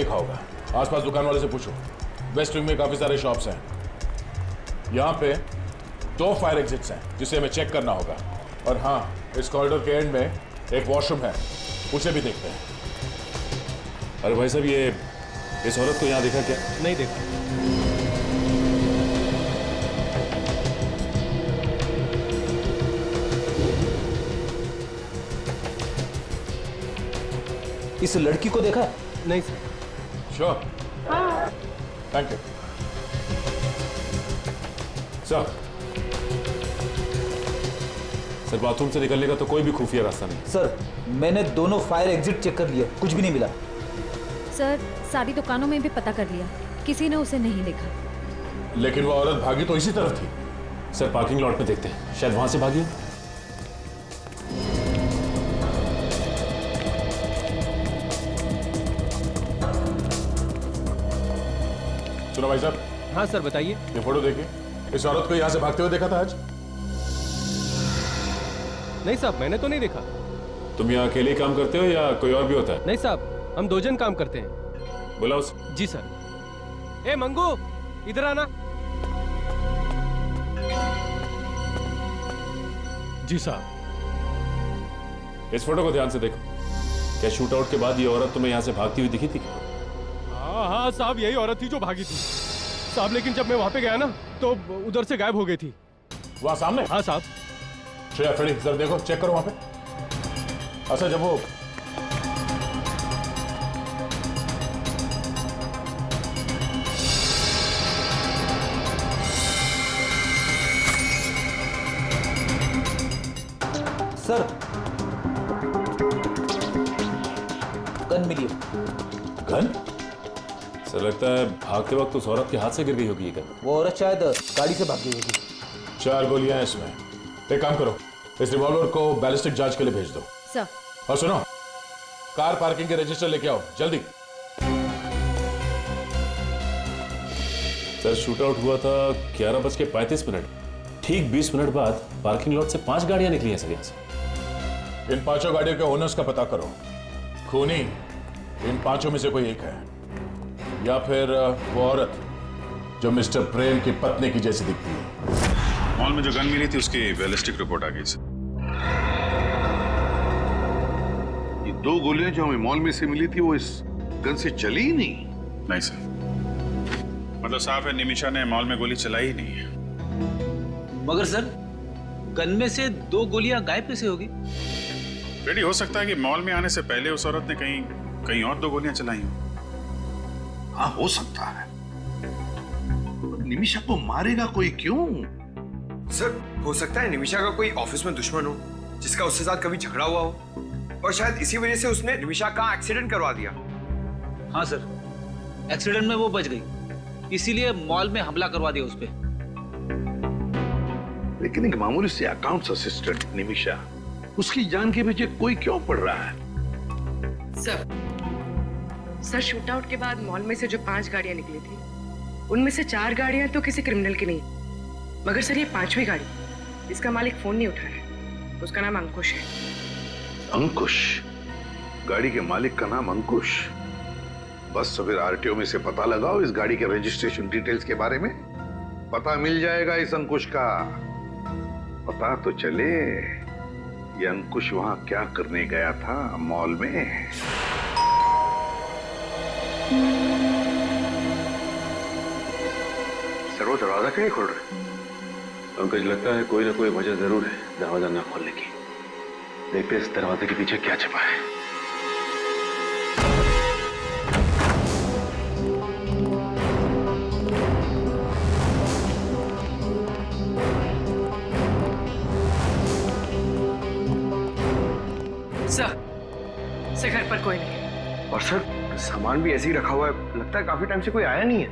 देखा होगा, आसपास दुकान वाले से पूछो। वेस्ट विंग में काफी सारे शॉप्स हैं। यहाँ पे 2 फायर एग्जिट्स हैं जिसे हमें चेक करना होगा। और हाँ, इस कॉरिडोर के एंड में एक वॉशरूम है, उसे भी देखते हैं। अरे भाई साहब, ये इस औरत को यहाँ देखा क्या? नहीं देखा। इस लड़की को देखा? नहीं sir. Sure, thank you sir. Sir, bathroom से निकलने का तो कोई भी खुफिया रास्ता नहीं। सर, मैंने दोनों फायर एग्जिट चेक कर लिए, कुछ भी नहीं मिला। सर, सारी दुकानों में भी पता कर लिया, किसी ने उसे नहीं देखा। लेकिन वो औरत भागी तो इसी तरफ थी। सर, पार्किंग लॉट में देखते हैं, शायद वहां से भागी। सुनो भाई साहब। हाँ सर, बताइए। ये फोटो देखिए, इस औरत को यहाँ से भागते हुए देखा था आज? नहीं साहब, मैंने तो नहीं देखा। तुम यहाँ अकेले ही काम करते हो या कोई और भी होता है? नहीं साहब, हम 2 जन काम करते हैं। बोला उसे। जी सर। ए मंगू, इधर आना। जी साहब। इस फोटो को ध्यान से देखो। क्या शूट आउट के बाद ये औरत तुम्हें यहाँ से भागती हुई दिखी थी? हाँ साहब, यही औरत थी जो भागी थी साहब। लेकिन जब मैं वहां पे गया ना तो उधर से गायब हो गई थी। वहां सामने? हाँ साहब। श्रेया, फ्रेडी, जरा देखो, चेक करो वहां पे। अच्छा, जब वो सर, गन मिली है। गन? सर, लगता है भागते वक्त उस औरत के हाथ से गिर गई होगी ये गन। वो औरत शायद गाड़ी से भाग गई होगी। 4 गोलियां हैं इसमें। एक काम करो, इस रिवॉल्वर को बैलिस्टिक जांच के लिए भेज दो। सर। और सुनो, कार पार्किंग के रजिस्टर लेके आओ जल्दी। सर, शूट आउट हुआ था 11:35। ठीक 20 मिनट बाद पार्किंग लॉट से 5 गाड़ियां निकली हैं सर यहाँ से। इन 5 गाड़ियों के ओनर्स का पता करो। खूनी इन 5 में से कोई एक है, या फिर वो औरत जो मिस्टर प्रेम की पत्नी की जैसी दिखती है। मॉल में जो गन मिली थी उसकी बैलिस्टिक रिपोर्ट आ गई सर। ये 2 गोलियां जो हमें मॉल में से मिली थी वो इस गन से चली ही नहीं। नहीं सर, मतलब साफ है निमिषा ने मॉल में गोली चलाई ही नहीं है। मगर सर, गन में से 2 गोलियां गायब कैसे होगी? रेडी हो सकता है कि मॉल में आने से पहले उस औरत ने कहीं और 2 गोलियां चलाई हो। हाँ, हो सकता है। निमिषा को मारेगा कोई क्यों? सर, हो सकता है निमिषा का कोई ऑफिस में दुश्मन हो जिसका उसके साथ कभी झगड़ा हुआ हो, और शायद इसी वजह से उसने निमिषा का एक्सीडेंट करवा दिया। हाँ सर, एक्सीडेंट में वो बच गई, इसीलिए मॉल में हमला करवा दिया उस पे। लेकिन एक मामूली से अकाउंट्स असिस्टेंट निमिषा, उसकी जान के पीछे कोई क्यों पड़ रहा है? सर, शूट आउट के बाद मॉल में से जो 5 गाड़ियां निकली थी, उनमें से 4 गाड़ियां तो किसी क्रिमिनल की नहीं, मगर सर ये 5वीं गाड़ी, इसका मालिक फोन नहीं उठा है। उसका नाम अंकुश है। अंकुश? गाड़ी के मालिक का नाम अंकुश? बस तो फिर आरटीओ में से पता लगाओ इस गाड़ी के रजिस्ट्रेशन डिटेल्स के बारे में, पता मिल जाएगा इस अंकुश का। पता तो चले ये अंकुश वहां क्या करने गया था मॉल में। सर, वो दरवाजा क्यों नहीं खोल रहे? पंकज, लगता है कोई ना कोई वजह जरूर है दरवाजा ना खोलने की। देखते हैं इस दरवाजे के पीछे क्या छिपा है। सर, घर पर कोई नहीं है। और सर, सामान भी ऐसे ही रखा हुआ है, लगता है काफी टाइम से कोई आया नहीं है।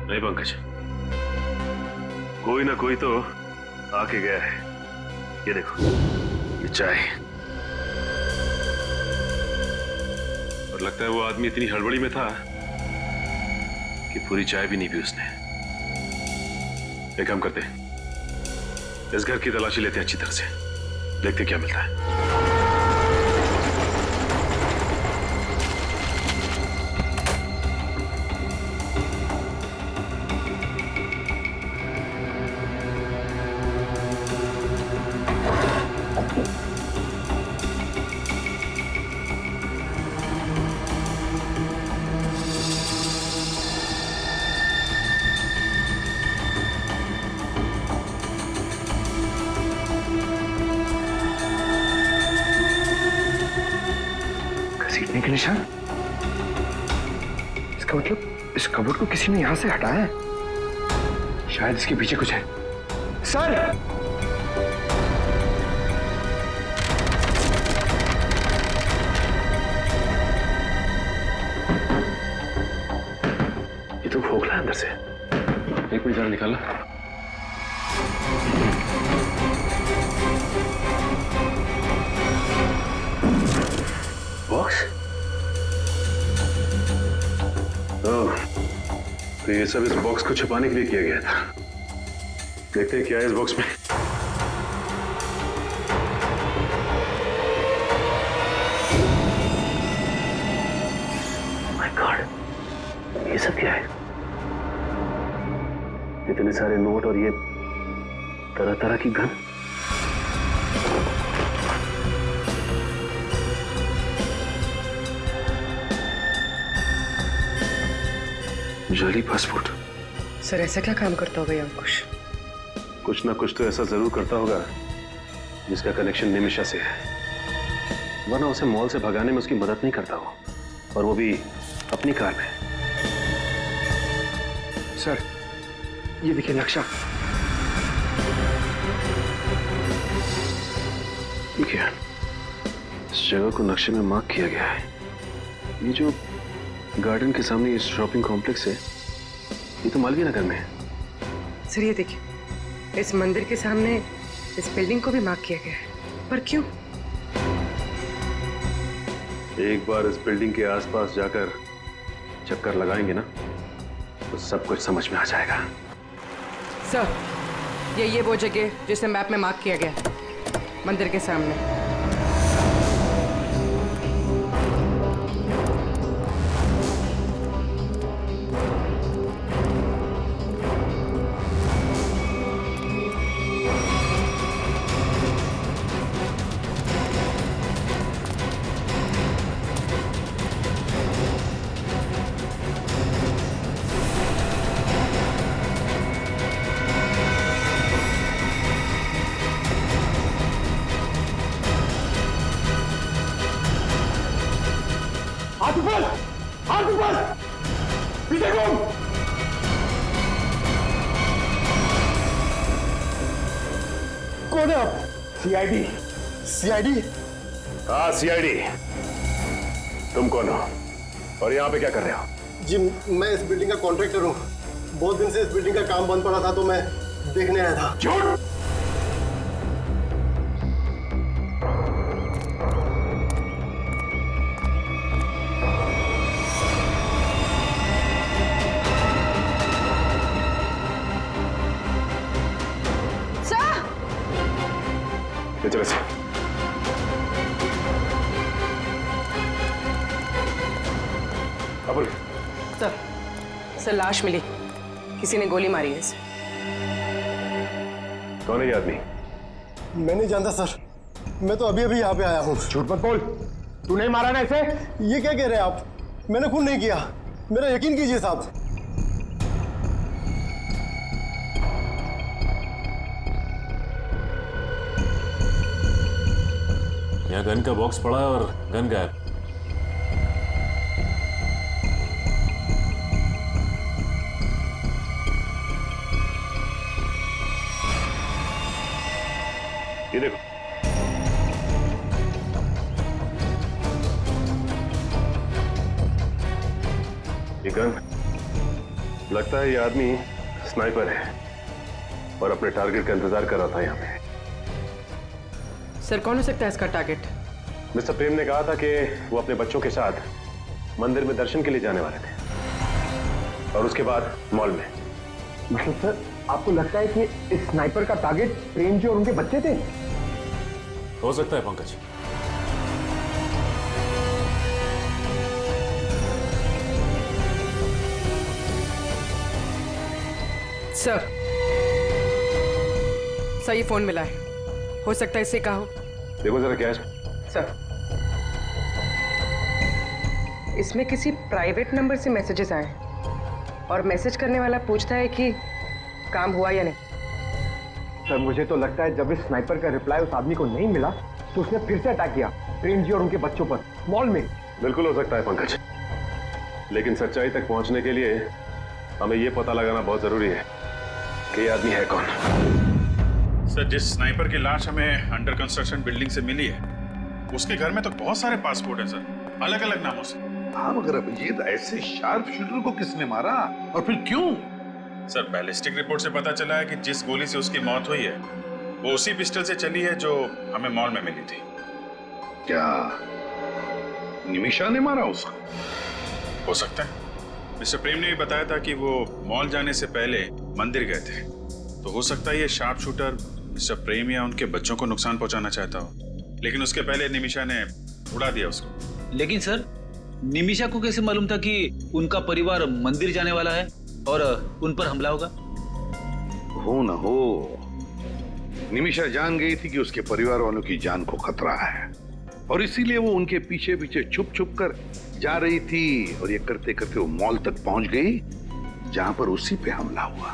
नहीं पंकज, कोई ना कोई तो आके गया है। ये देखो, ये चाय, और लगता है वो आदमी इतनी हड़बड़ी में था कि पूरी चाय भी नहीं पी उसने। एक काम करते हैं, इस घर की तलाशी लेते हैं अच्छी तरह से, देखते क्या मिलता है। इसका मतलब इस कबोर्ड को किसी ने यहाँ से हटाया है। शायद इसके पीछे कुछ है। सर! ये तो खोखला है अंदर से। एक मिनट जरा निकालना। बॉक्स? ओह, तो ये सब इस बॉक्स को छुपाने के लिए किया गया था। देखते हैं क्या है इस बॉक्स में। माय गॉड, ये सब क्या है? इतने सारे नोट और ये तरह तरह की गन। जाली पासपोर्ट। सर ऐसा क्या काम करता होगा ये अंकुश? कुछ ना कुछ तो ऐसा जरूर करता होगा जिसका कनेक्शन निमिषा से है, वरना उसे मॉल से भगाने में उसकी मदद नहीं करता हो, और वो भी अपनी कार में। सर ये देखिए नक्शा। ठीक है, इस जगह को नक्शे में मार्क किया गया है। ये जो गार्डन के सामने ये शॉपिंग कॉम्प्लेक्स है, ये तो मालवीय नगर में है। सर ये देखिए, इस मंदिर के सामने इस बिल्डिंग को भी मार्क किया गया है, पर क्यों? एक बार इस बिल्डिंग के आसपास जाकर चक्कर लगाएंगे ना, तो सब कुछ समझ में आ जाएगा। सर ये वो जगह जिसे मैप में मार्क किया गया है, मंदिर के सामने। कौन है आप? सीआईडी? सीआईडी? हाँ सीआईडी। तुम कौन हो और यहाँ पे क्या कर रहे हो? जी मैं इस बिल्डिंग का कॉन्ट्रैक्टर हूँ। बहुत दिन से इस बिल्डिंग का काम बंद पड़ा था तो मैं देखने आया था। झूठ! चलो से। अबुल। सर लाश मिली, किसी ने गोली मारी है इसे। कौन है ये आदमी? मैं नहीं जानता सर, मैं तो अभी अभी यहाँ पे आया हूँ। झूठ मत बोल, तू नहीं मारा ना इसे? ये क्या कह रहे हैं आप? मैंने खून नहीं किया, मेरा यकीन कीजिए साहब। यहाँ गन का बॉक्स पड़ा है और गन गायब। ये देखो, ये गन। लगता है ये आदमी स्नाइपर है और अपने टारगेट का इंतजार कर रहा था यहाँ पे। सर कौन हो सकता है इसका टारगेट? मिस्टर प्रेम ने कहा था कि वो अपने बच्चों के साथ मंदिर में दर्शन के लिए जाने वाले थे और उसके बाद मॉल में। मतलब सर आपको लगता है कि इस स्नाइपर का टारगेट प्रेम जी और उनके बच्चे थे? हो सकता है पंकज। सर ये फोन मिला है, हो सकता है इससे कहा हो। देखो जरा क्या है सर इसमें किसी प्राइवेट नंबर से मैसेजेस आए और मैसेज करने वाला पूछता है कि काम हुआ या नहीं। सर मुझे तो लगता है जब इस स्नाइपर का रिप्लाई उस आदमी को नहीं मिला तो उसने फिर से अटैक किया प्रेम जी और उनके बच्चों पर मॉल में। बिल्कुल हो सकता है पंकज, लेकिन सच्चाई तक पहुंचने के लिए हमें यह पता लगाना बहुत जरूरी है कि ये आदमी है कौन। सर, जिस स्नाइपर की लाश हमें अंडर कंस्ट्रक्शन बिल्डिंग से मिली है, उसके घर में तो बहुत सारे पासपोर्ट हैं सर, अलग अलग नामों से। हाँ, मगर अभिजीत, ऐसे शार्प शूटर को किसने मारा और फिर क्यों? सर, बैलिस्टिक रिपोर्ट से पता चला है कि जिस गोली से उसकी मौत हुई है वो उसी पिस्टल से चली है जो हमें मॉल में मिली थी। क्या निमिषा ने मारा उसको? हो सकता है। मिस्टर प्रेम ने भी बताया था कि वो मॉल जाने से पहले मंदिर गए थे, तो हो सकता है ये शार्प शूटर मिस्टर प्रेम या उनके बच्चों को नुकसान पहुंचाना चाहता हो, लेकिन उसके पहले निमिषा ने उड़ा दिया उसको। लेकिन सर, निमिषा को कैसे मालूम था कि उनका परिवार मंदिर जाने वाला है और उन पर हमला होगा? हो न हो, निमिषा जान गई थी कि उसके परिवार वालों की जान को खतरा है और इसीलिए वो उनके पीछे पीछे छुप छुप कर जा रही थी और ये करते करते वो मॉल तक पहुंच गई जहां पर उसी पे हमला हुआ।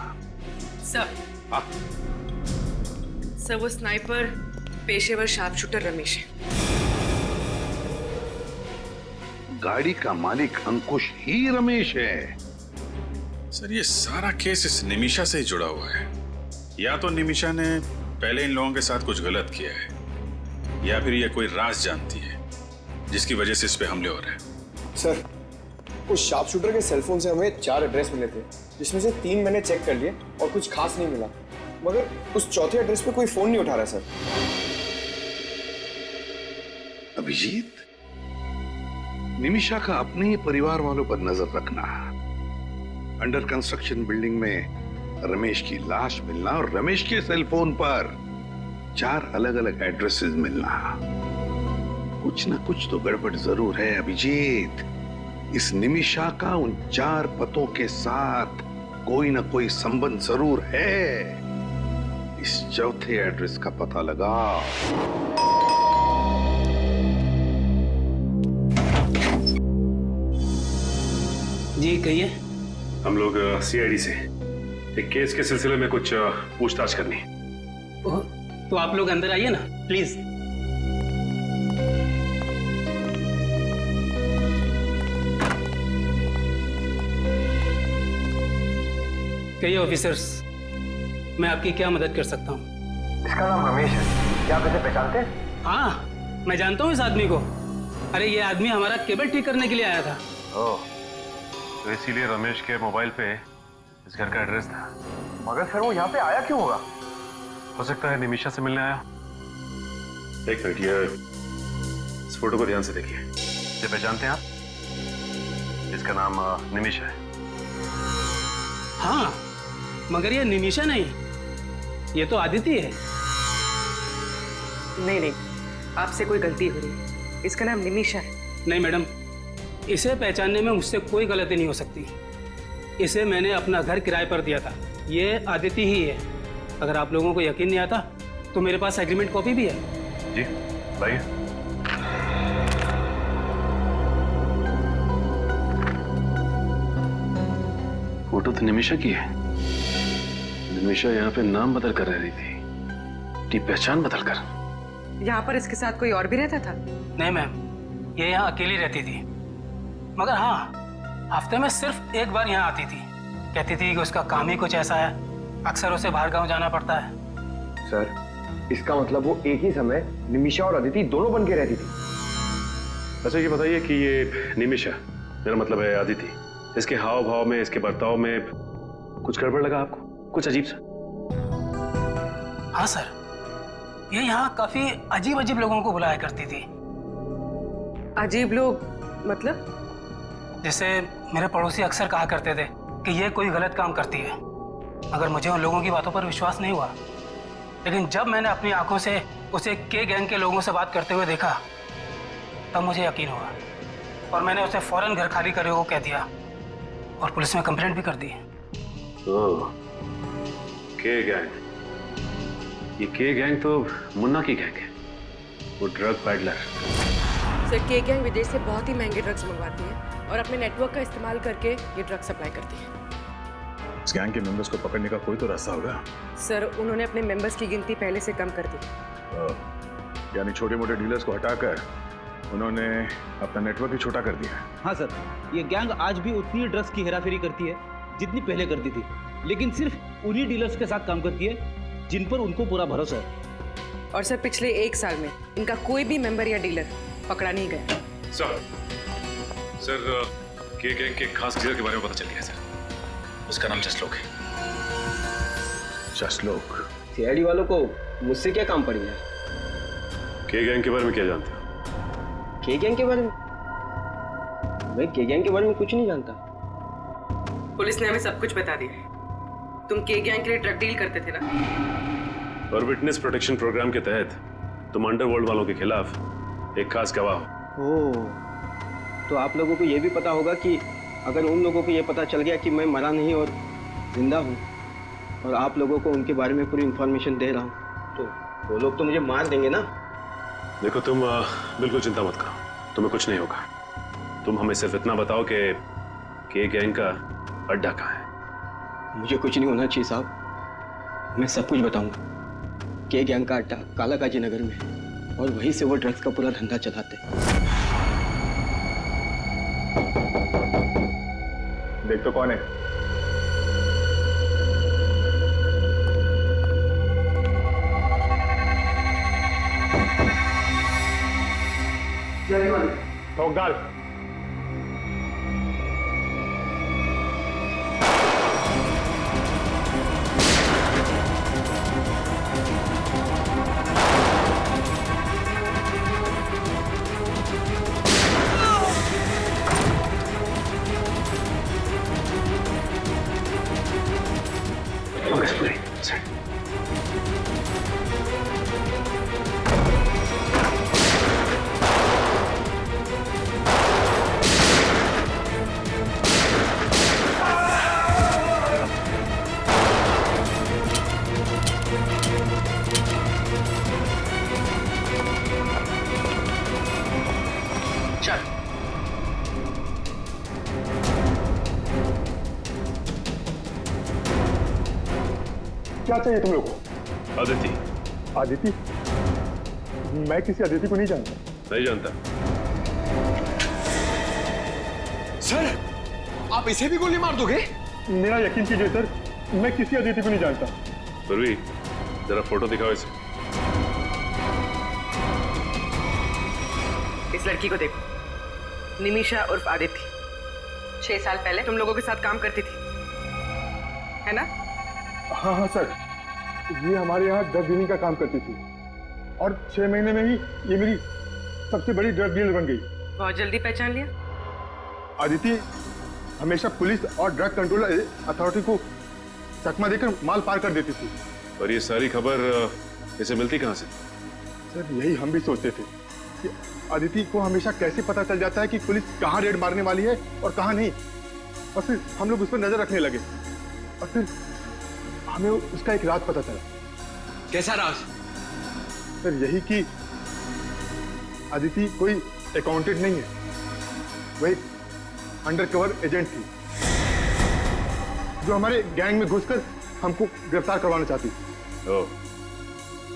सर, सर वो स्नाइपर पेशेवर शार्प शूटर रमेश है। गाड़ी का मालिक अंकुश ही रमेश है। सर, ये सारा केस इस निमिषा से ही जुड़ा हुआ है। या तो निमिषा ने पहले इन लोगों के साथ कुछ गलत किया है, या फिर ये कोई राज जानती है जिसकी वजह से इस पे हमले हो रहे हैं। सर, उस शार्प शूटर के सेलफोन से हमें 4 एड्रेस मिले थे, जिसमें से 3 मैंने चेक कर लिए और कुछ खास नहीं मिला, मगर उस चौथे एड्रेस पे कोई फोन नहीं उठा रहा। सर, अभिजीत, निमिषा का अपने ही परिवार वालों पर नजर रखना, अंडर कंस्ट्रक्शन बिल्डिंग में रमेश की लाश मिलना और रमेश के सेलफोन पर 4 अलग अलग एड्रेसेस मिलना, कुछ ना कुछ तो गड़बड़ जरूर है अभिजीत। इस निमिषा का उन 4 पतों के साथ कोई ना कोई संबंध जरूर है। इस चौथे एड्रेस का पता लगाओ। जी कहिए। हम लोग सीआईडी से एक केस के सिलसिले में कुछ पूछताछ करनी। तो आप लोग अंदर आइए ना प्लीज। कहिए ऑफिसर्स, मैं आपकी क्या मदद कर सकता हूँ? इसका नाम रमेश है, क्या आप इसे पहचानते हैं? हाँ, मैं जानता हूँ इस आदमी को। अरे ये आदमी हमारा केबल ठीक करने के लिए आया था। ओह, तो इसीलिए रमेश के मोबाइल पे इस घर का एड्रेस था। मगर सर, वो यहाँ पे आया क्यों होगा? हो सकता है निमिषा से मिलने आया। एक मिनट, ये इस फोटो को ध्यान से देखिए। ये पहचानते हैं आप? इसका नाम निमिषा है। हाँ, मगर ये निमिषा नहीं, ये तो आदिति है। नहीं, आपसे कोई गलती हो रही है। इसका नाम निमिषा है। नहीं मैडम, इसे पहचानने में मुझसे कोई गलती नहीं हो सकती। इसे मैंने अपना घर किराए पर दिया था। ये आदिति ही है। अगर आप लोगों को यकीन नहीं आता तो मेरे पास एग्रीमेंट कॉपी भी है। जी भाई। फोटो तो निमिषा की है। निमिषा यहाँ पे नाम बदल कर रह रही थी, अपनी पहचान बदल कर। यहाँ पर इसके साथ कोई और भी रहता था? नहीं मैम, ये यहाँ अकेली रहती थी। मगर हाँ, हफ्ते में सिर्फ एक बार यहाँ आती थी। कहती थी कि उसका काम ही कुछ ऐसा है, अक्सर उसे बाहर गांव जाना पड़ता है। सर, इसका मतलब वो एक ही समय निमिषा और अदिति दोनों बन के रहती थी। अच्छा, ये बताइए कि ये निमिषा, मेरा मतलब है आदिति, इसके हाव भाव में, इसके बर्ताव में कुछ गड़बड़ लगा आपको? कुछ अजीब सा? हाँ सर, ये यहाँ काफी अजीब अजीब लोगों को बुलाया करती थी। अजीब लोग मतलब? जैसे मेरे पड़ोसी अक्सर कहा करते थे कि ये कोई गलत काम करती है, मगर मुझे उन लोगों की बातों पर विश्वास नहीं हुआ। लेकिन जब मैंने अपनी आंखों से उसे के गैंग के लोगों से बात करते हुए देखा, तब मुझे यकीन हुआ और मैंने उसे फौरन घर खाली करने को कह दिया और पुलिस में कंप्लेंट भी कर दी। ओह, के गैंग। ये के गैंग तो मुन्ना की गैंग है, वो ड्रग पैडलर। सर, के गैंग विदेश से बहुत ही महंगे ड्रग्स मंगवाती है और अपने नेटवर्क का इस्तेमाल करके ये ड्रग सप्लाई करती है। इस गैंग के मेंबर्स को पकड़ने का कोई तो रास्ता होगा। सर, उन्होंने अपने मेंबर्स की गिनती पहले से कम कर दी। यानी छोटे मोटे डीलर्स को हटाकर उन्होंने अपना नेटवर्क ही छोटा कर दिया है। हाँ सर, ये गैंग आज भी उतनी ड्रग्स की हेराफेरी करती है जितनी पहले करती थी, लेकिन सिर्फ उन्हीं डीलर्स के साथ काम करती है जिन पर उनको पूरा भरोसा है। और सर पिछले 1 साल में इनका कोई भी मेंबर या डीलर पकड़ा नहीं गया। सर के गैंग के खास लीडर के बारे में पता चल गया सर। उसका नाम जसलोक है। जसलोक? सीआईडी वालों को मुझसे क्या काम पड़ गया? के गैंग के बारे में क्या जानते हो? के गैंग के बारे में? मैं के गैंग के बारे में कुछ नहीं जानता। पुलिस ने हमें सब कुछ बता दिया। तुम के गैंग के लिए ड्रग डील करते थे ना? और विटनेस प्रोटेक्शन प्रोग्राम के तहत तुम अंडरवर्ल्ड वालों के खिलाफ एक खास गवाह हो। ओह, तो आप लोगों को यह भी पता होगा कि अगर उन लोगों को यह पता चल गया कि मैं मरा नहीं और जिंदा हूँ, और आप लोगों को उनके बारे में पूरी इंफॉर्मेशन दे रहा हूँ, तो वो लोग तो मुझे मार देंगे ना? देखो तुम बिल्कुल चिंता मत करो, तुम्हें कुछ नहीं होगा। तुम हमें सिर्फ इतना बताओ कि के गैंग का अड्डा कहाँ है। मुझे कुछ नहीं होना चाहिए साहब, मैं सब कुछ बताऊंगा। के गैंग का अड्डा कालाकाजी नगर में है और वहीं से वो ड्रग्स का पूरा धंधा चलाते हैं। देख तो कौन है? ठोक डाल। क्या चाहिए तुम लोग को? अदिति। आदिति? मैं किसी आदिति को नहीं जानता। नहीं जानता? सर, आप इसे भी गोली मार दोगे? मेरा यकीन कीजिए सर, मैं किसी आदिति को नहीं जानता। पूर्वी, जरा फोटो दिखाओ इसे। इस लड़की को देखो, निमिषा उर्फ आदिति। 6 साल पहले तुम लोगों के साथ काम करती थी, है ना? हाँ हाँ सर, ये हमारे यहाँ ड्रग डीलिंग का काम करती थी और 6 महीने में ही ये मेरी सबसे बड़ी ड्रग डीलर बन गई। बहुत जल्दी पहचान लिया। आदिति हमेशा पुलिस और ड्रग कंट्रोल अथॉरिटी को चकमा देकर माल पार कर देती थी। और ये सारी खबर इसे मिलती कहाँ से? सर यही हम भी सोचते थे कि आदिति को हमेशा कैसे पता चल जाता है कि पुलिस कहाँ रेड मारने वाली है और कहाँ नहीं, और फिर हम लोग उस पर नजर रखने लगे और फिर हमें उसका एक राज पता चला। कैसा राज? सर यही कि आदिति कोई अकाउंटेंट नहीं है, वो एक अंडरकवर एजेंट थी जो हमारे गैंग में घुसकर हमको गिरफ्तार करवाना चाहती थी। ओह,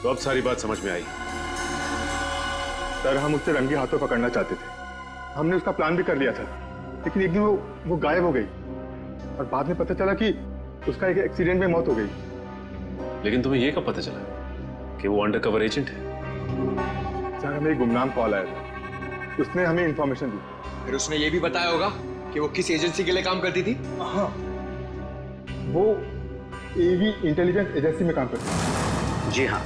तो अब सारी बात समझ में आई। सर हम उससे रंगे हाथों पकड़ना चाहते थे, हमने उसका प्लान भी कर लिया था, लेकिन एक दिन वो गायब हो गई और बाद में पता चला कि उसका एक एक्सीडेंट में मौत हो गई। लेकिन तुम्हें यह कब पता चला कि वो अंडरकवर एजेंट है? सर हमें एक गुमनाम कॉल आया था, उसने हमें इंफॉर्मेशन दी। फिर उसने ये भी बताया होगा कि वो किस एजेंसी के लिए काम करती थी? हाँ, वो एवी इंटेलिजेंस एजेंसी में काम करती थी। जी हाँ,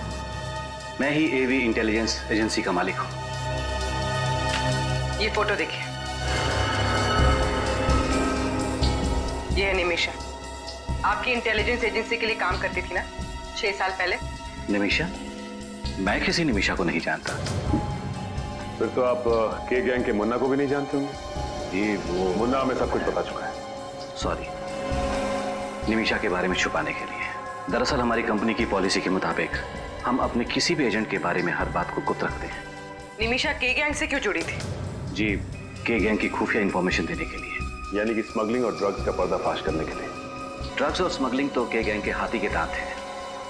मैं ही एवी इंटेलिजेंस एजेंसी का मालिक हूँ। ये फोटो देखिए, ये है निमिषा, आपकी इंटेलिजेंस एजेंसी के लिए काम करती थी ना 6 साल पहले? निमिषा? मैं किसी निमिषा को नहीं जानता। फिर तो आप के गैंग के मुन्ना को भी नहीं जानते होंगे। जी वो मुन्ना हमें सब कुछ पता चुका है। सॉरी, निमिषा के बारे में छुपाने के लिए। दरअसल हमारी कंपनी की पॉलिसी के मुताबिक हम अपने किसी भी एजेंट के बारे में हर बात को गुप्त रखते हैं। निमिषा के गैंग से क्यों जुड़ी थी? जी, के गैंग की खुफिया इंफॉर्मेशन देने के लिए। यानी कि स्मगलिंग और ड्रग्स का पर्दाफाश करने के लिए। ड्रग्स और स्मगलिंग तो के गैंग के हाथी के दांत हैं।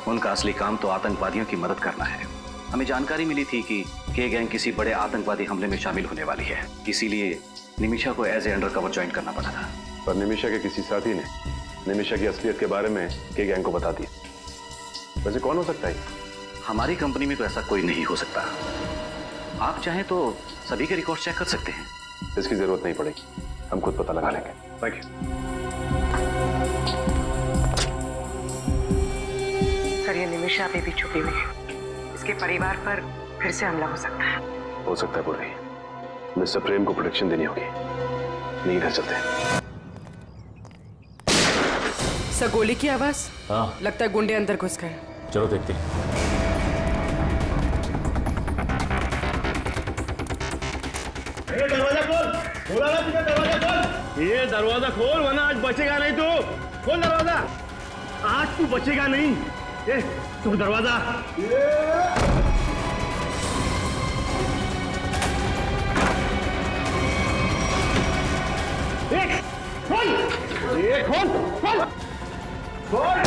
उनका असली काम तो आतंकवादियों की मदद करना है। हमें जानकारी मिली थी कि के गैंग किसी बड़े आतंकवादी हमले में शामिल होने वाली है, इसीलिए निमिषा को as a under cover join करना पड़ा था। पर निमिषा के किसी साथी ने निमिषा की असलियत के बारे में के गैंग को बता दिया। वैसे कौन हो सकता है? हमारी कंपनी में तो ऐसा कोई नहीं हो सकता। आप चाहें तो सभी के रिकॉर्ड चेक कर सकते हैं। इसकी जरूरत नहीं पड़ेगी, हम खुद पता लगा लेंगे। Thank you. सर, ये निमिषा अभी भी छुपी हुई है। इसके परिवार पर फिर से हमला हो सकता है। हो सकता है पूर्वी। मिस्टर प्रेम को प्रोटेक्शन देनी होगी। नहीं, इधर चलते हैं। सर, गोली की आवाज। हाँ, लगता है गुंडे अंदर घुस गए। चलो देखते हैं। दरवाजा खोल, बोला ना तुझे दरवाजा खोल। ये दरवाजा खोल वरना आज बचेगा नहीं तू। खोल दरवाजा, आज तू बचेगा नहीं। ए, तू दरवाजा। खोल, ये खोल, खोल, खोल।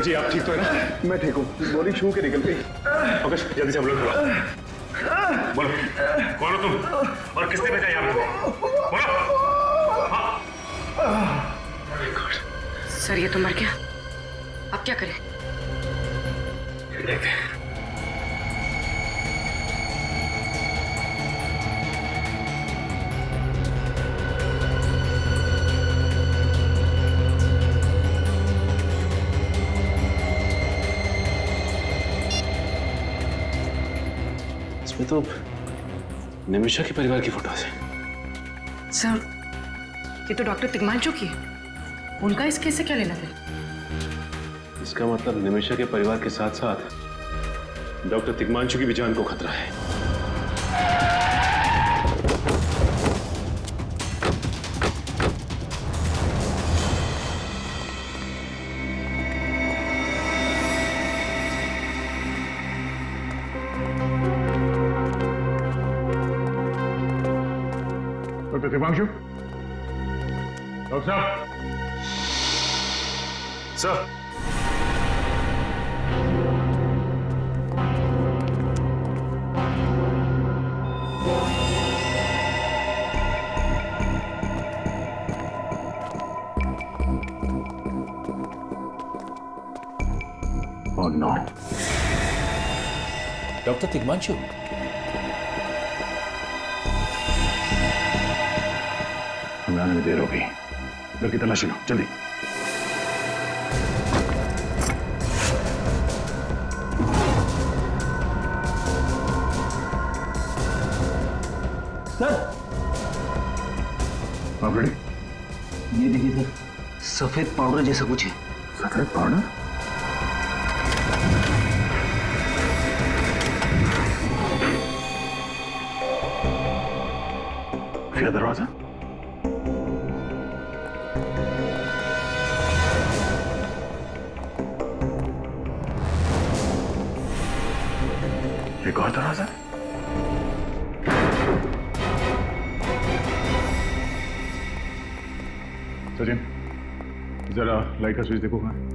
जी, आप ठीक तो है ना? मैं ठीक हूँ, गोली छू के निकल गई। ओके, जल्दी से हम लोग बोलो, कौन हो तुम और किसने भेजा यहाँ पे? बोलो। सर, ये तो मर गया। अब क्या करें? देखते हैं। इसमें तो निमिषा के परिवार की फोटोज है। सर, ये तो डॉक्टर तिग्मांशु की है। उनका इस केस से क्या लेना देना? इसका मतलब निमिषा के परिवार के साथ साथ डॉक्टर तिग्मांशु की भी जान को खतरा है। डॉक्टर तिग्मांशु, डॉक्टर साहब। Sir, Oh no. Doctor Tigmanshu, हमें आने में देर हो गई। घर की तलाशी लो, जल्दी। सर, आप रेडी? ये देखिए सर, सफेद पाउडर जैसा कुछ है। सफेद पाउडर? क्या दरवाजा? एक और दरवाजा? सचिन, जरा लाइट का स्विच देखो। कहाँ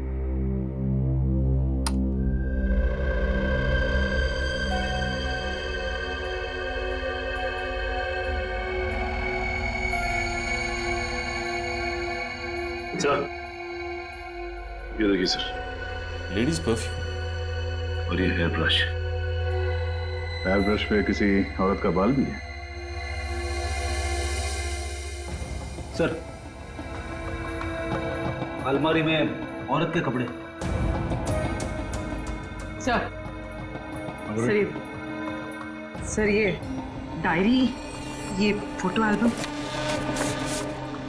सर, ये देखिए सर, लेडीज परफ्यूम और ये हेयर ब्रश। हेयर ब्रश पे किसी औरत का बाल भी है। सर, अलमारी में औरत के कपड़े। सर, सर ये डायरी, ये फोटो एल्बम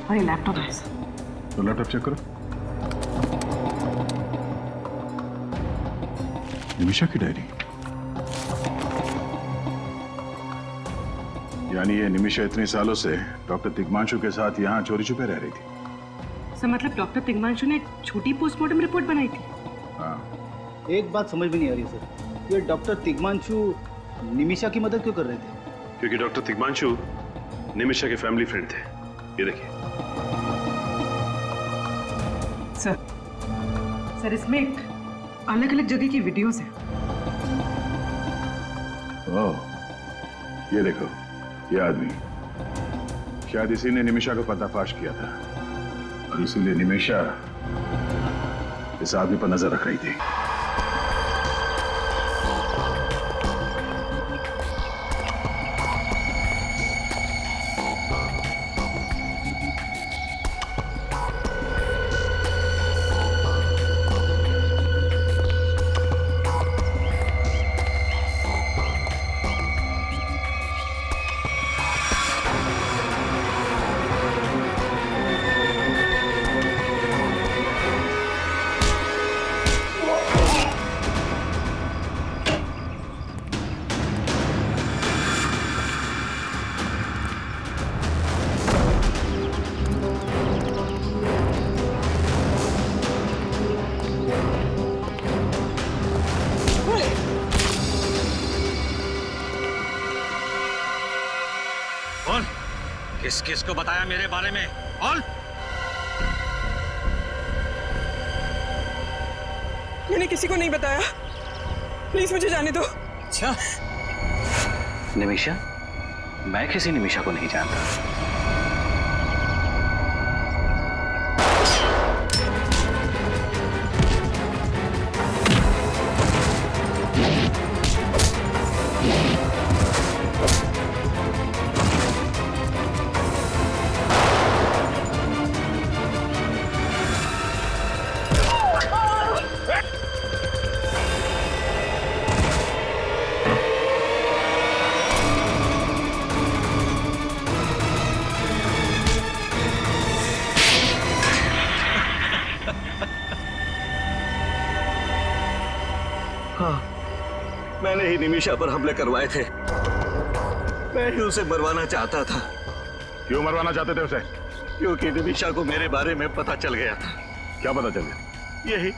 और ये लैपटॉप है। तो लैपटॉप चेक करो। निमिषा की डायरी। यानी ये निमिषा इतने सालों से डॉक्टर तिग्मांशु के साथ यहाँ चोरी छुपे रह रही थी। सर, मतलब डॉक्टर तिग्मांशु ने छोटी पोस्टमार्टम रिपोर्ट बनाई थी? हाँ, एक बात समझ में नहीं आ रही सर, ये डॉक्टर तिग्मांशु निमिषा की मदद क्यों कर रहे थे? क्योंकि डॉक्टर तिग्मांशु निमिषा के फैमिली फ्रेंड थे। ये देखिए। सर इसमें अलग अलग जगह की वीडियोस हैं। ओह, ये देखो, ये आदमी शायद इसी ने निमिषा को पर्दाफाश किया था और इसीलिए निमिषा इस आदमी पर नजर रख रही थी। किस किस को बताया मेरे बारे में? और मैंने किसी को नहीं बताया, प्लीज मुझे जाने दो। अच्छा, निमिषा? मैं किसी निमिषा को नहीं जानता। मैंने ही निमिषा पर हमले करवाए थे। मैं ही उसे मरवाना चाहता था। क्यों मरवाना चाहते थे उसे? क्योंकि निमिषा को मेरे बारे में पता चल गया था। क्या पता चल गया? यही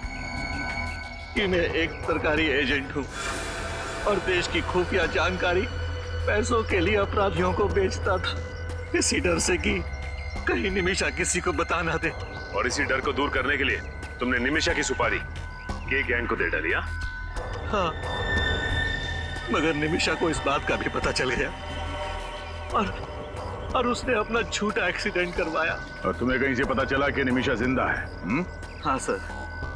कि मैं एक सरकारी एजेंट हूँ और देश की खुफिया जानकारी पैसों के लिए अपराधियों को बेचता था, इसी डर से कि कहीं निमिषा किसी को बता ना दे। और इसी डर को दूर करने के लिए तुमने निमिषा की सुपारी के गैंग को दे डाली? हाँ, मगर निमिषा को इस बात का भी पता चल गया और उसने अपना झूठा एक्सीडेंट करवाया। और तुम्हें कहीं से पता चला कि निमिषा जिंदा है? हाँ सर,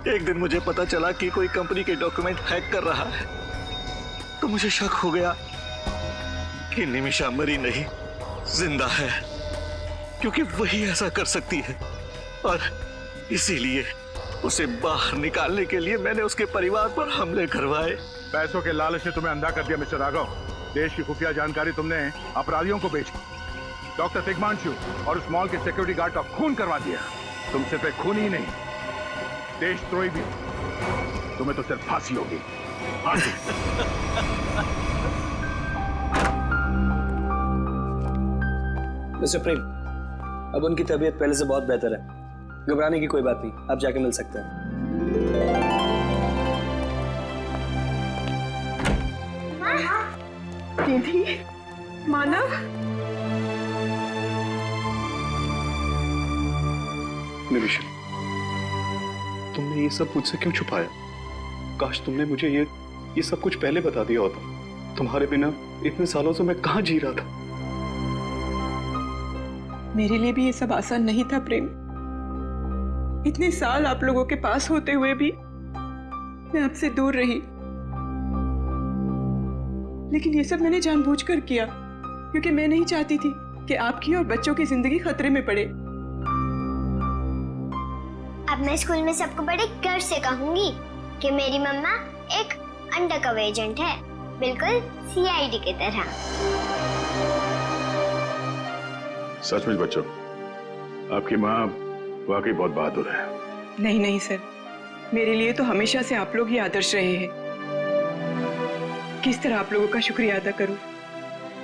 एक दिन मुझे पता चला कि कोई कंपनी के डॉक्यूमेंट हैक कर रहा है, तो मुझे शक हो गया कि निमिषा मरी नहीं, जिंदा है, क्योंकि वही ऐसा कर सकती है। और इसीलिए उसे बाहर निकालने के लिए मैंने उसके परिवार पर हमले करवाए। पैसों के लालच ने तुम्हें अंधा कर दिया मिस्टर राघव। देश की खुफिया जानकारी तुमने अपराधियों को बेची, डॉक्टर तिग्मांशु और उस मॉल के सिक्योरिटी गार्ड का खून करवा दिया। तुम सिर्फ एक खून ही नहीं, देशद्रोही भी। तुम्हें तो सिर्फ फांसी होगी, फांसी। मिस्टर प्रेम, अब उनकी तबीयत पहले से बहुत बेहतर है, घबराने की कोई बात नहीं, आप जाके मिल सकते हैं। दीदी, मानव, निमिषा, तुमने ये सब मुझसे क्यों छुपाया? काश तुमने मुझे ये सब कुछ पहले बता दिया होता। तुम्हारे बिना इतने सालों से मैं कहाँ जी रहा था। मेरे लिए भी ये सब आसान नहीं था प्रेम। इतने साल आप लोगों के पास होते हुए भी मैं आपसे दूर रही, लेकिन ये सब मैंने जानबूझकर किया क्योंकि मैं नहीं चाहती थी कि आपकी और बच्चों की जिंदगी खतरे में पड़े। अब मैं स्कूल में सबको बड़े गर्व से कहूंगी कि मेरी मम्मा एक अंडरकवर एजेंट है, बिल्कुल सीआईडी की तरह। सचमुच बच्चों, आपकी माँ वाकई बहुत बहादुर है। नहीं नहीं सर, मेरे लिए तो हमेशा से आप लोग ही आदर्श रहे हैं। किस तरह आप लोगों का शुक्रिया अदा करूं?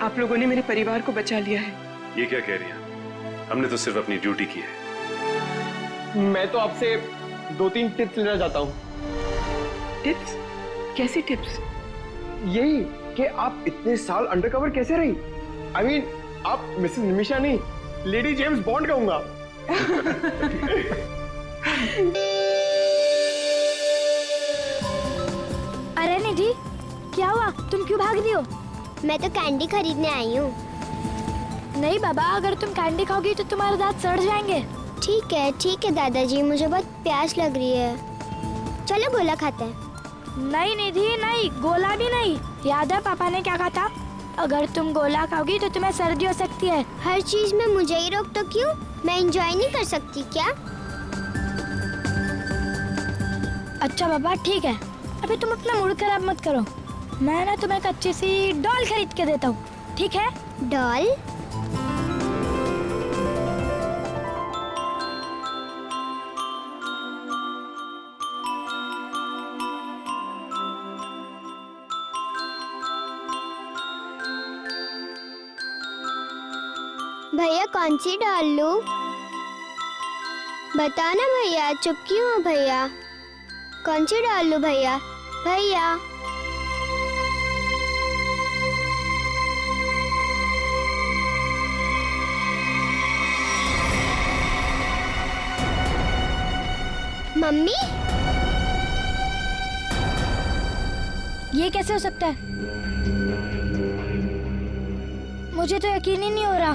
आप लोगों ने मेरे परिवार को बचा लिया है। ये क्या कह रही है? हमने तो सिर्फ अपनी ड्यूटी की है। मैं तो आपसे 2-3 टिप्स लेना चाहता हूँ। टिप्स? कैसी टिप्स? यही कि आप इतने साल अंडरकवर कैसे रही? I mean, आप मिसेस निमिषा नहीं, लेडी जेम्स बॉन्ड कहूंगा। अरे निधि, क्या हुआ? तुम क्यों भाग रही हो? मैं तो कैंडी खरीदने आई हूँ। नहीं बाबा, अगर तुम कैंडी खाओगी तो तुम्हारे दांत सड़ जाएंगे। ठीक है दादाजी, मुझे बहुत प्यास लग रही है। चलो गोला खाते हैं। नहीं निधि नहीं, गोला भी नहीं। याद है पापा ने क्या कहा था? अगर तुम गोला खाओगी तो तुम्हें सर्दी हो सकती है। हर चीज में मुझे ही रोक तो क्यों? मैं एंजॉय नहीं कर सकती क्या? अच्छा बाबा ठीक है, अभी तुम अपना मूड खराब मत करो। मैं ना तुम्हें एक अच्छी सी डॉल खरीद के देता हूँ, ठीक है? डॉल? भैया कौन सी डाल लूं? बता ना भैया, चुप क्यों हो भैया? कौन सी डाल लूं भैया? भैया मम्मी, ये कैसे हो सकता है? मुझे तो यकीन ही नहीं हो रहा।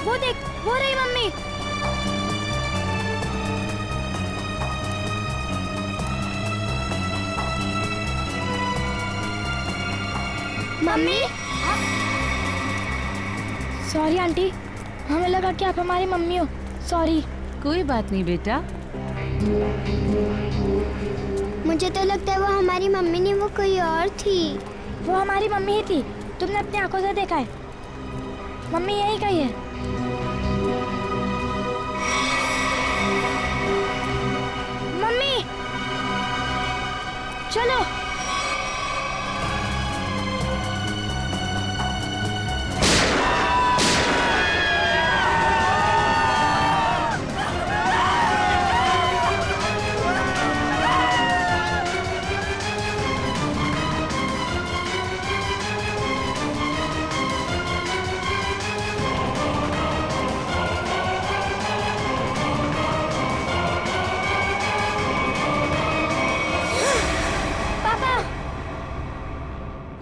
वो देख, वो रही मम्मी। मम्मी, सॉरी आंटी, हमें लगा कि आप हमारी मम्मी हो। सॉरी। कोई बात नहीं बेटा। मुझे तो लगता है वो हमारी मम्मी नहीं, वो कोई और थी। वो हमारी मम्मी ही थी, तुमने अपनी आंखों से देखा है। मम्मी यही कही है। मम्मी चलो।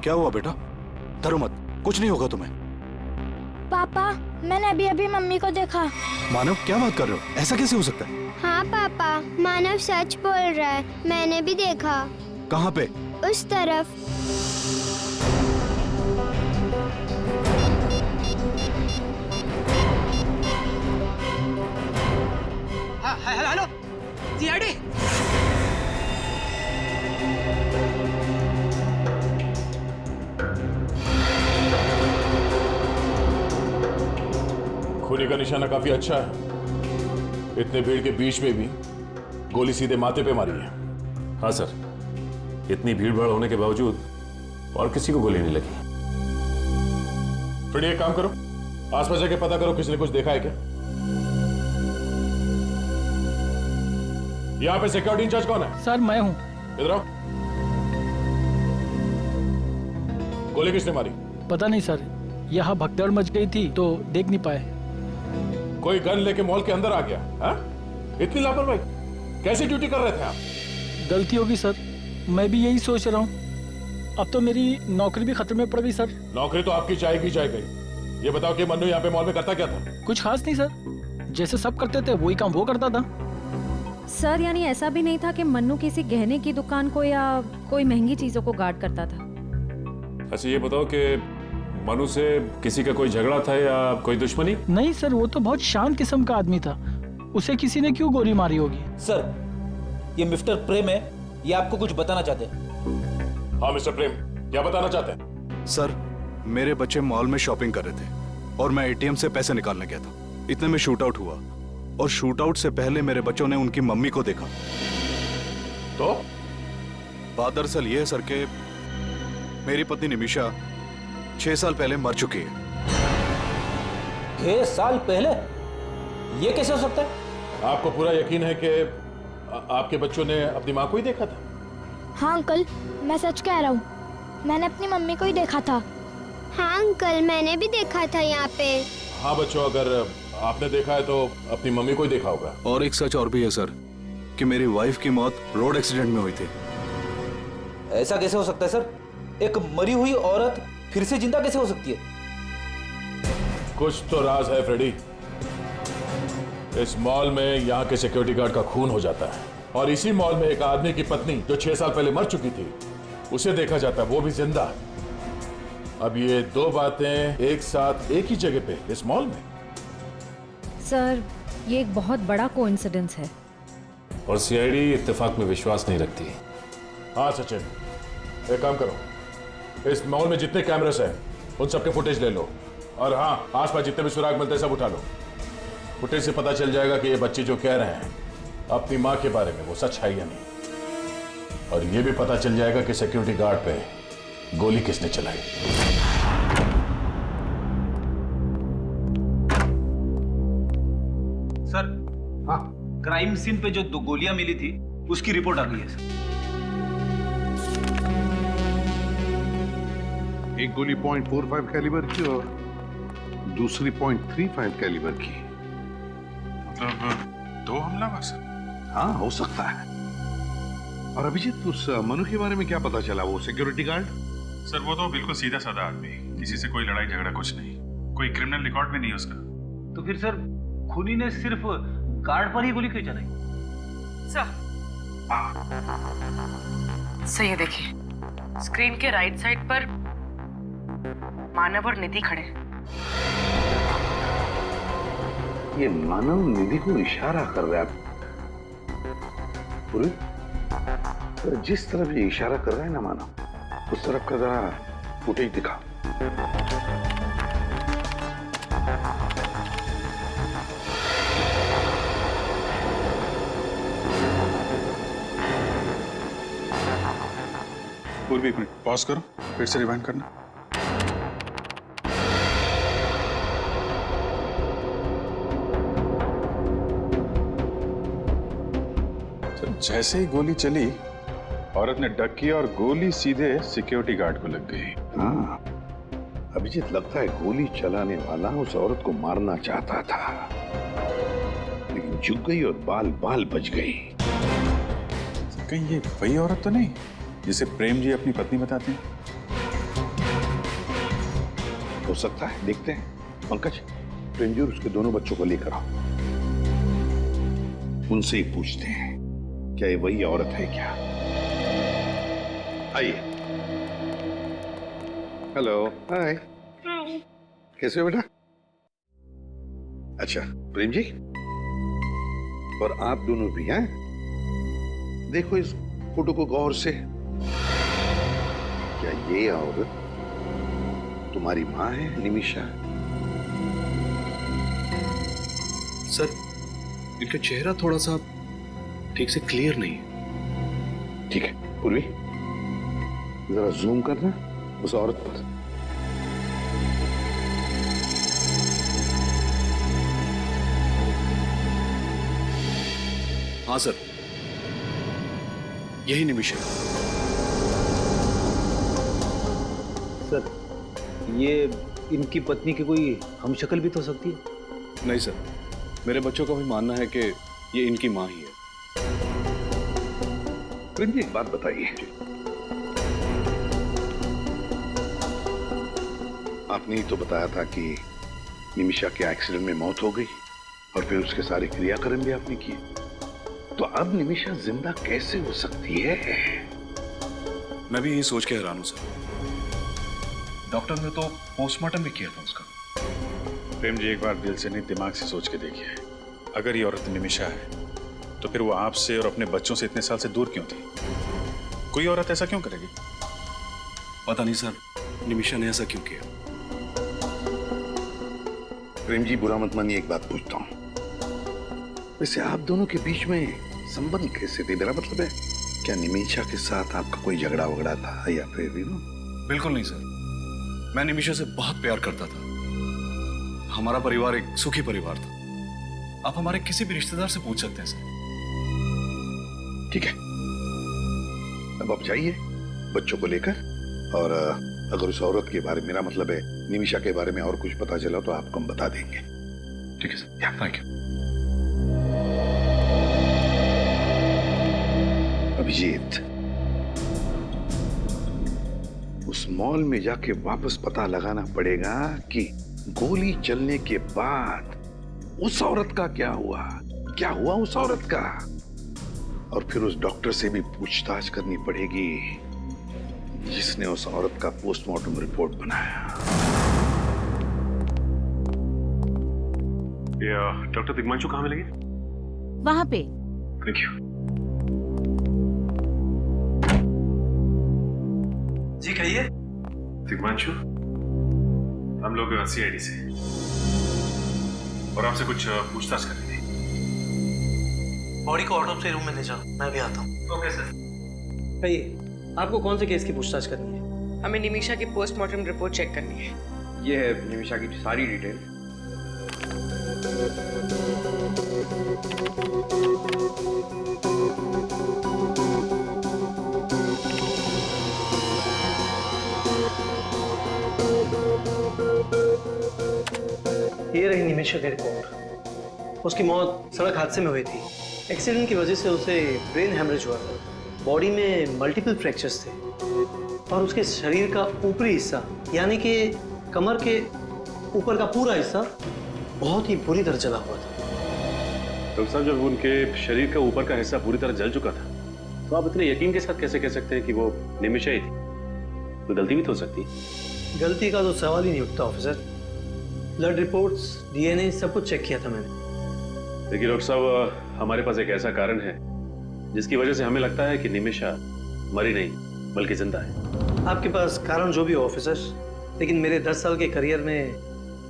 क्या हुआ बेटा? डरो मत, कुछ नहीं होगा तुम्हें। पापा, मैंने अभी अभी मम्मी को देखा। मानव, क्या बात कर रहे हो? ऐसा कैसे हो सकता है? हाँ पापा, मानव सच बोल रहा है, मैंने भी देखा। कहाँ पे? उस तरफ। Hello CID. खूनी का निशाना काफी अच्छा है। इतने भीड़ के बीच में भी गोली सीधे माथे पे मारी है। हाँ सर, इतनी भीड़ भाड़ होने के बावजूद और किसी को गोली नहीं लगी। फिर एक काम करो, आसपास जाके पता करो किसी ने कुछ देखा है क्या। यहाँ पे सिक्योरिटी इंचार्ज कौन है? सर मैं हूँ। इधर आओ। गोली किसने मारी? पता नहीं सर, यहाँ भगदड़ मच गई थी तो देख नहीं पाए। कोई गन लेके मॉल के अंदर आ गया? हा? इतनी लापरवाही, कैसी ड्यूटी कर रहे थे आप? गलती होगी सर, मैं भी यही सोच रहा हूँ। अब तो मेरी नौकरी भी खतरे में पड़ गई सर। नौकरी तो आपकी जाएगी जाएगी। ये बताओ कि मन्नू यहाँ पे मॉल में करता क्या था? कुछ खास नहीं सर, जैसे सब करते थे वही काम वो करता था। सर यानी ऐसा भी नहीं था कि मन्नू किसी गहने की दुकान को या कोई महंगी चीजों को गार्ड करता था? अच्छा ये बताओ कि मनु से किसी का कोई झगड़ा था या कोई दुश्मनी? नहीं सर, वो तो बहुत शांत किस्म का आदमी था, उसे किसी ने क्यों गोली मारी होगी? सर, ये मिस्टर प्रेम है, ये आपको कुछ बताना चाहते हैं। हाँ मिस्टर प्रेम, क्या बताना चाहते हैं? सर, मेरे बच्चे मॉल में शॉपिंग कर रहे थे और मैं एटीएम से पैसे निकालने गया था। इतने में शूट आउट हुआ। और शूट आउट से पहले मेरे बच्चों ने उनकी मम्मी को देखा। तो बात दरअसल ये है सर कि मेरी पत्नी निमिषा 6 साल पहले मर चुकी है। 6 साल पहले? ये कैसे हो सकता है? आपको पूरा यकीन है कि आपके बच्चों ने अपनी माँ को ही देखा था? हाँ अंकल, मैं सच कह रहा हूँ, मैंने अपनी मम्मी को ही देखा था। हाँ अंकल, मैंने भी देखा था यहाँ पे। हाँ बच्चों, अगर आपने देखा है तो अपनी मम्मी को ही देखा होगा। और एक सच और भी है सर कि मेरी वाइफ की मौत रोड एक्सीडेंट में हुई थी। ऐसा कैसे हो सकता है सर? एक मरी हुई औरत फिर से जिंदा कैसे हो सकती है? कुछ तो राज है फ्रेडी। इस मॉल में यहाँ के सिक्योरिटी गार्ड का खून हो जाता है और इसी मॉल में एक आदमी की पत्नी जो 6 साल पहले मर चुकी थी उसे देखा जाता है, वो भी जिंदा। अब ये 2 बातें एक साथ एक ही जगह पे इस मॉल में। सर, ये एक बहुत बड़ा कोइंसिडेंस है। और सीआईडी इत्तेफाक में विश्वास नहीं रखती। हाँ सचिन, एक काम करो, इस मॉल में जितने कैमरास हैं उन सबके फुटेज ले लो और हाँ, आसपास जितने भी सुराग मिलते हैं सब उठा लो। फुटेज से पता चल जाएगा कि ये बच्चे जो कह रहे हैं अपनी माँ के बारे में वो सच है या नहीं, और ये भी पता चल जाएगा कि सिक्योरिटी गार्ड पे गोली किसने चलाई। सर, हाँ, क्राइम सीन पे जो 2 गोलियां मिली थी उसकी रिपोर्ट आ गई है सर। एक गोली .45 कैलिबर की और दूसरी .35 कैलिबर की। मतलब 2 हमलावर सर? हाँ, हो सकता है। और अभिजीत, उस मनु के बारे में क्या पता चला, वो सिक्योरिटी गार्ड? सर वो तो बिल्कुल सीधा साधा आदमी, किसी से कोई लड़ाई झगड़ा कुछ नहीं, कोई क्रिमिनल रिकॉर्ड भी नहीं उसका। तो फिर सर खूनी ने सिर्फ गार्ड पर ही गोली क्यों चलाई? सही है, देखिए स्क्रीन के राइट साइड पर मानव और निधि खड़े हैं। ये मानव निधि को इशारा कर रहा है। तो जिस तरफ ये इशारा कर रहा है ना मानव, उस तरफ का जरा फुटेज दिखा। पूर्वी, एक मिनट पॉज करो, फिर से रिवाइंड करना। जैसे ही गोली चली, औरत ने डक किया और गोली सीधे सिक्योरिटी गार्ड को लग गई। हाँ, अभिजीत, लगता है गोली चलाने वाला उस औरत को मारना चाहता था, लेकिन झुक गई और बाल बाल बच गई। कहीं ये वही औरत तो नहीं जिसे प्रेम जी अपनी पत्नी बताते हैं? हो सकता है, देखते हैं। पंकज, प्रेम जी और उसके दोनों बच्चों को लेकर आओ, उनसे ही पूछते हैं क्या ये वही औरत है क्या। आइए। हेलो, हाय। कैसे हो बेटा? अच्छा, प्रेम जी और आप दोनों भी हैं? देखो इस फोटो को गौर से। क्या ये औरत तुम्हारी माँ है, निमिषा? सर, इनका चेहरा थोड़ा सा ठीक से क्लियर नहीं। ठीक है पूर्वी, जरा जूम करना उस औरत पर। हाँ सर, यही निमिषा। सर, ये इनकी पत्नी की कोई हमशक्ल भी तो हो सकती है? नहीं सर, मेरे बच्चों का भी मानना है कि ये इनकी माँ ही है। प्रेम जी, एक बात बताइए, आपने ही तो बताया था कि निमिषा के एक्सीडेंट में मौत हो गई और फिर उसके सारे क्रियाक्रम भी आपने किए, तो अब निमिषा जिंदा कैसे हो सकती है? मैं भी यही सोच के हैरान हूं सर। डॉक्टर ने तो पोस्टमार्टम भी किया था उसका। प्रेम जी, एक बार दिल से नहीं दिमाग से सोच के देखिए, अगर ये औरत निमिषा है तो फिर वो आपसे और अपने बच्चों से इतने साल से दूर क्यों थी? कोई औरत ऐसा क्यों करेगी? पता नहीं सर, निमिषा ने ऐसा क्यों किया। प्रेम जी, बुरा मत मानिए, एक बात पूछता हूं, वैसे आप दोनों के बीच में संबंध कैसे थे? मेरा मतलब है, क्या निमिषा के साथ आपका कोई झगड़ा वगड़ा था या फिर बिल्कुल नहीं सर, मैं निमिषा से बहुत प्यार करता था। हमारा परिवार एक सुखी परिवार था। आप हमारे किसी भी रिश्तेदार से पूछ सकते हैं सर। ठीक है, अब आप जाइए बच्चों को लेकर, और अगर उस औरत के बारे में, मेरा मतलब है निमिषा के बारे में और कुछ पता चला तो आपको हम बता देंगे। ठीक है सर, थैंक यू। अभिजीत, उस मॉल में जाके वापस पता लगाना पड़ेगा कि गोली चलने के बाद उस औरत का क्या हुआ उस औरत का, और फिर उस डॉक्टर से भी पूछताछ करनी पड़ेगी जिसने उस औरत का पोस्टमार्टम रिपोर्ट बनाया। डॉक्टर दिग्मांशु कहाँ मिलेंगे? वहां पे। Thank you. जी कहिए। दिग्मांशु, हम लोग CID से, और आपसे कुछ पूछताछ करनी थी। बॉडी को ऑटोप्सी रूम में ले जाओ, मैं भी आता हूँ। Okay sir. कहिए, आपको कौन से केस की पूछताछ करनी है? हमें निमिषा की पोस्टमार्टम रिपोर्ट चेक करनी है। ये है निमिषा की सारी डिटेल। ये रही निमिषा की रिपोर्ट। उसकी मौत सड़क हादसे में हुई थी। एक्सीडेंट की वजह से उसे ब्रेन हेमरेज हुआ था। बॉडी में मल्टीपल फ्रैक्चर्स थे और उसके शरीर का ऊपरी हिस्सा, यानी कि कमर के ऊपर का पूरा हिस्सा बहुत ही बुरी तरह जला हुआ था। डॉक्टर साहब, जब उनके शरीर का ऊपर का हिस्सा पूरी तरह जल चुका था, तो आप इतने यकीन के साथ कैसे कह सकते हैं कि वो निमिषा ही थी? कोई गलती भी तो हो सकती। गलती का तो सवाल ही नहीं उठता ऑफिसर। ब्लड रिपोर्ट्स, DNA सब कुछ चेक किया था मैंने। देखिए डॉक्टर साहब, हमारे पास एक ऐसा कारण है जिसकी वजह से हमें लगता है कि निमिषा मरी नहीं बल्कि जिंदा है। आपके पास कारण जो भी हो ऑफिसर, लेकिन मेरे 10 साल के करियर में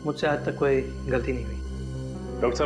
मुझसे आज तक कोई गलती नहीं हुई। डॉक्टर साहब,